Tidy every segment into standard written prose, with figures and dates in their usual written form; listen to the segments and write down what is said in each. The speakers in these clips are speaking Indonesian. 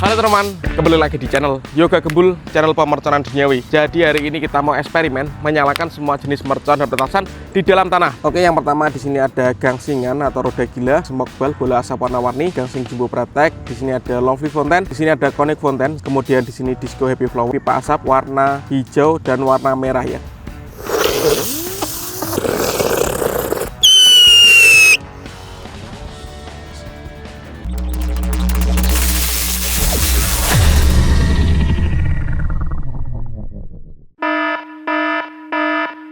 Halo teman, kembali lagi di channel Yoga Gembul, channel pemerconan duniawi. Jadi hari ini kita mau eksperimen menyalakan semua jenis mercon dan petasan di dalam tanah. Oke, yang pertama di sini ada gangsingan atau roda gila, smoke ball, bola asap warna-warni, gangsing jumbo pratek. Di sini ada lovely fountain, di sini ada conic fountain, kemudian di sini disco happy flower, pipa asap warna hijau dan warna merah ya.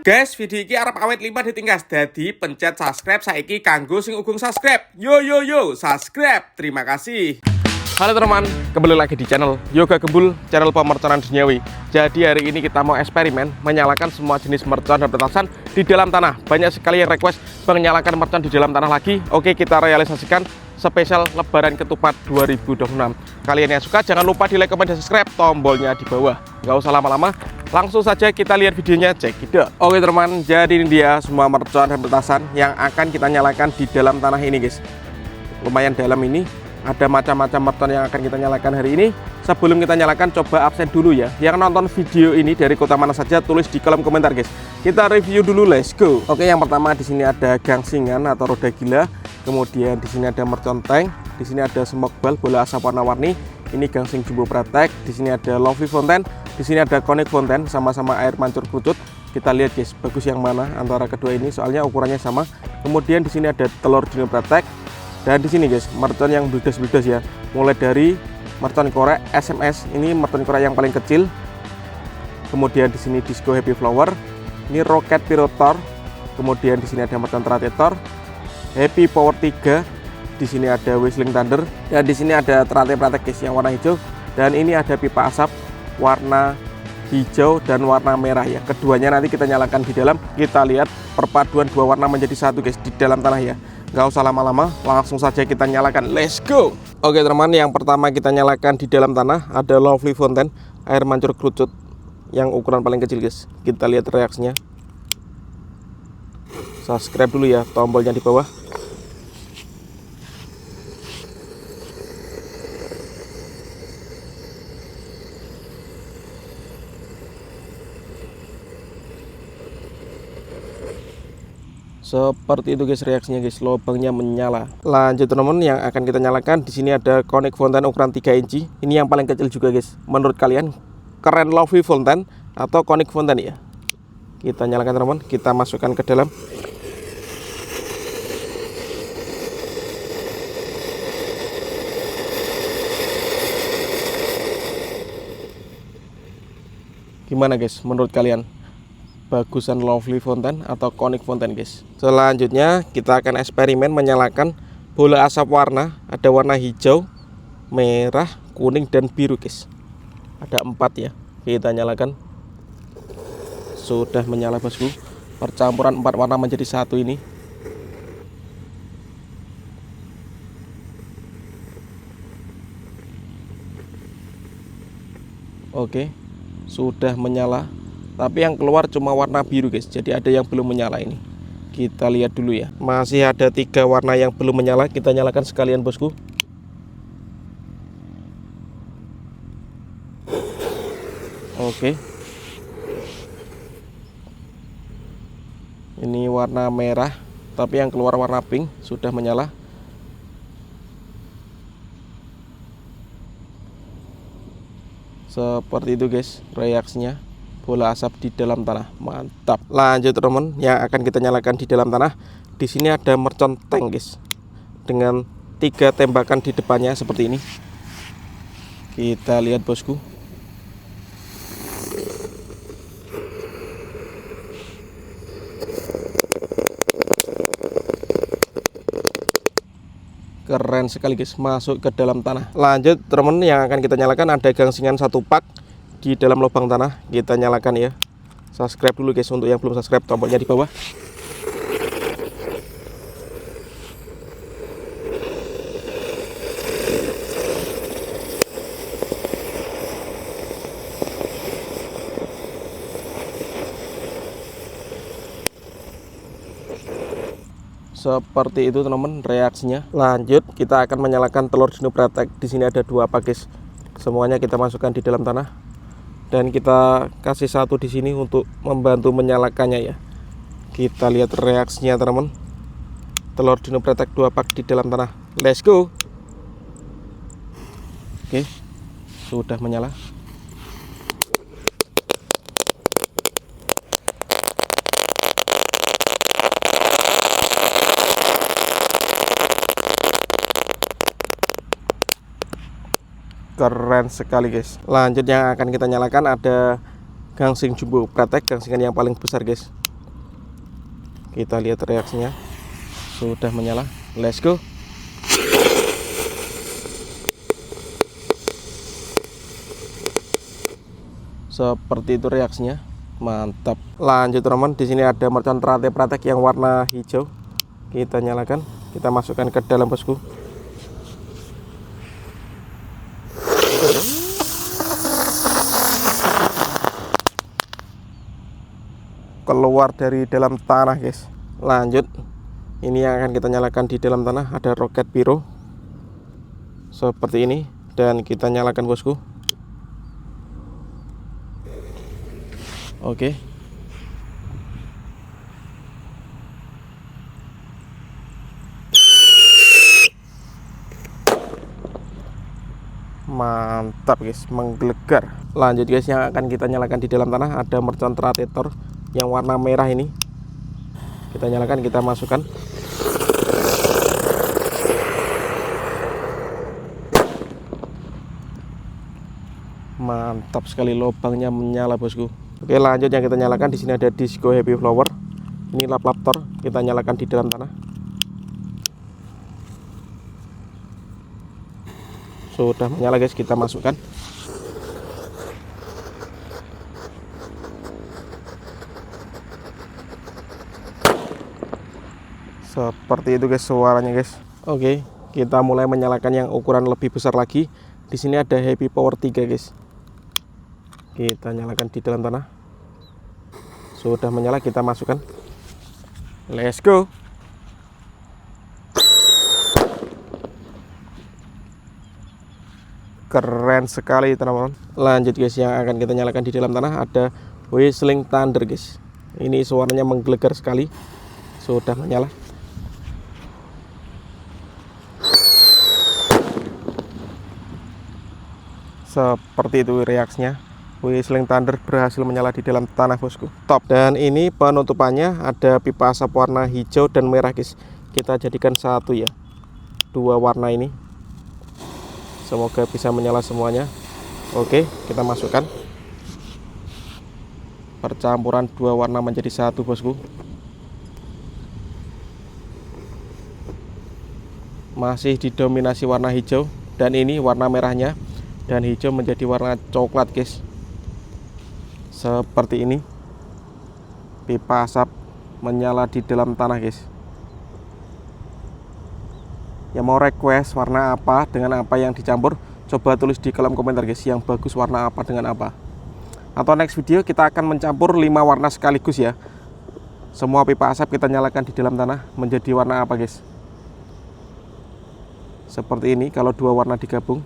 Guys, video ini arep awet 5 ditingkas. Dadi pencet subscribe saiki kanggo sing ugung subscribe. Yo subscribe. Terima kasih. Halo teman, kembali lagi di channel Yoga Gembul, channel pemerconan duniawi. Jadi hari ini kita mau eksperimen menyalakan semua jenis mercon dan petasan di dalam tanah. Banyak sekali yang request menyalakan mercon di dalam tanah lagi. Oke, kita realisasikan spesial Lebaran Ketupat 2026. Kalian yang suka jangan lupa di like, komen, dan subscribe, tombolnya di bawah. Nggak usah lama-lama, langsung saja kita lihat videonya, cekidot. Oke teman, jadi ini dia semua mercon dan petasan yang akan kita nyalakan di dalam tanah ini guys. Lumayan dalam ini, ada macam-macam mercon yang akan kita nyalakan hari ini. Sebelum kita nyalakan, coba absen dulu ya. Yang nonton video ini dari kota mana saja, tulis di kolom komentar guys. Kita review dulu, let's go. Oke, yang pertama di sini ada gangsingan atau roda gila. Kemudian di sini ada mercon tank, di sini ada smoke ball, bola asap warna-warni. Ini gangsing jumbo pratek, di sini ada lovely fountain, di sini ada conic fountain, sama-sama air mancur kerucut. Kita lihat guys, bagus yang mana antara kedua ini, soalnya ukurannya sama. Kemudian di sini ada telur dino pratek, dan di sini guys, mercon yang bledos-bledos ya. Mulai dari mercon korek SMS, ini mercon korek yang paling kecil. Kemudian di sini disco happy flower, ini rocket pirotor. Kemudian di sini ada mercon teratetor, happy power 3. Di sini ada whistling thunder, dan di sini ada teratai pratek guys yang warna hijau, dan ini ada pipa asap warna hijau dan warna merah ya. Keduanya nanti kita nyalakan di dalam. Kita lihat perpaduan dua warna menjadi satu guys di dalam tanah ya. Nggak usah lama-lama, langsung saja kita nyalakan, let's go. Oke teman, yang pertama kita nyalakan di dalam tanah ada lovely fountain, air mancur kerucut yang ukuran paling kecil guys. Kita lihat reaksinya. Subscribe dulu ya, tombolnya di bawah. Seperti itu guys reaksinya guys, lubangnya menyala. Lanjut teman, yang akan kita nyalakan di sini ada conic fountain ukuran 3 inci. Ini yang paling kecil juga guys. Menurut kalian keren lovely fountain atau conic fountain ya? Kita nyalakan teman, kita masukkan ke dalam. Gimana guys menurut kalian? Bagusan lovely fountain atau conic fountain guys. Selanjutnya kita akan eksperimen menyalakan bola asap warna. Ada warna hijau, merah, kuning, dan biru guys. Ada 4 ya. Kita nyalakan. Sudah menyala bosku. Percampuran 4 warna menjadi satu ini. Oke, sudah menyala. Tapi yang keluar cuma warna biru guys, jadi ada yang belum menyala ini. Kita lihat dulu ya. Masih ada 3 warna yang belum menyala. Kita nyalakan sekalian bosku. Oke. Ini warna merah, tapi yang keluar warna pink. Sudah menyala. Seperti itu guys reaksinya. Bola asap di dalam tanah, mantap. Lanjut teman, yang akan kita nyalakan di dalam tanah. Di sini ada mercon tank guys, dengan 3 tembakan di depannya seperti ini. Kita lihat bosku. Keren sekali guys, masuk ke dalam tanah. Lanjut teman, yang akan kita nyalakan ada gangsingan 1 pak di dalam lubang tanah. Kita nyalakan ya. Subscribe dulu guys, untuk yang belum subscribe, tombolnya di bawah. Seperti itu teman-teman reaksinya. Lanjut kita akan menyalakan telur dino pratek. Di sini ada 2 pak guys. Semuanya kita masukkan di dalam tanah dan kita kasih satu di sini untuk membantu menyalakannya ya. Kita lihat reaksinya teman-teman. Telur dino pretek 2 pak di dalam tanah. Let's go. Oke, sudah menyala. Keren sekali guys. Lanjut yang akan kita nyalakan ada gangsing jumbo pretek, gangsingan yang paling besar guys. Kita lihat reaksinya. Sudah menyala. Let's go. Seperti itu reaksinya. Mantap. Lanjut teman, di sini ada mercon terate pretek yang warna hijau. Kita nyalakan, kita masukkan ke dalam bosku. Keluar dari dalam tanah guys. Lanjut, ini yang akan kita nyalakan di dalam tanah ada roket biru seperti ini dan kita nyalakan bosku. Oke. Mantap guys, menggelegar. Lanjut guys, yang akan kita nyalakan di dalam tanah ada mercon teratetor yang warna merah ini. Kita nyalakan, kita masukkan. Mantap sekali, lubangnya menyala bosku. Oke, lanjut yang kita nyalakan di sini ada disco happy flower. Ini lap-lap tor, kita nyalakan di dalam tanah. Sudah menyala guys, kita masukkan. Seperti itu guys suaranya guys. Oke, kita mulai menyalakan yang ukuran lebih besar lagi. Di sini ada happy power 3 guys. Kita nyalakan di dalam tanah. Sudah menyala, kita masukkan. Let's go. Keren sekali teman-teman. Lanjut guys, yang akan kita nyalakan di dalam tanah ada whistling thunder guys. Ini suaranya menggelegar sekali. Sudah menyala. Seperti itu reaksinya. Whistling thunder berhasil menyala di dalam tanah bosku. Top. Dan ini penutupannya ada pipa asap warna hijau dan merah guys. Kita jadikan satu ya, dua warna ini. Semoga bisa menyala semuanya. Oke, kita masukkan. Percampuran dua warna menjadi satu bosku. Masih didominasi warna hijau dan ini warna merahnya dan hijau menjadi warna coklat guys. Seperti ini pipa asap menyala di dalam tanah guys. Yang mau request warna apa dengan apa yang dicampur, coba tulis di kolom komentar guys, yang bagus warna apa dengan apa. Atau next video kita akan mencampur 5 warna sekaligus ya. Semua pipa asap kita nyalakan di dalam tanah menjadi warna apa guys. Seperti ini kalau dua warna digabung.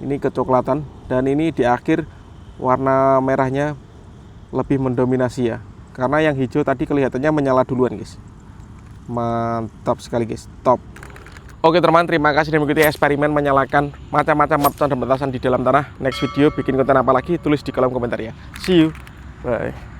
Ini kecoklatan dan ini di akhir warna merahnya lebih mendominasi ya, karena yang hijau tadi kelihatannya menyala duluan guys. Mantap sekali guys, top. Oke teman, terima kasih sudah mengikuti eksperimen menyalakan macam-macam mercon dan petasan di dalam tanah. Next video bikin konten apa lagi, tulis di kolom komentar ya. See you, bye.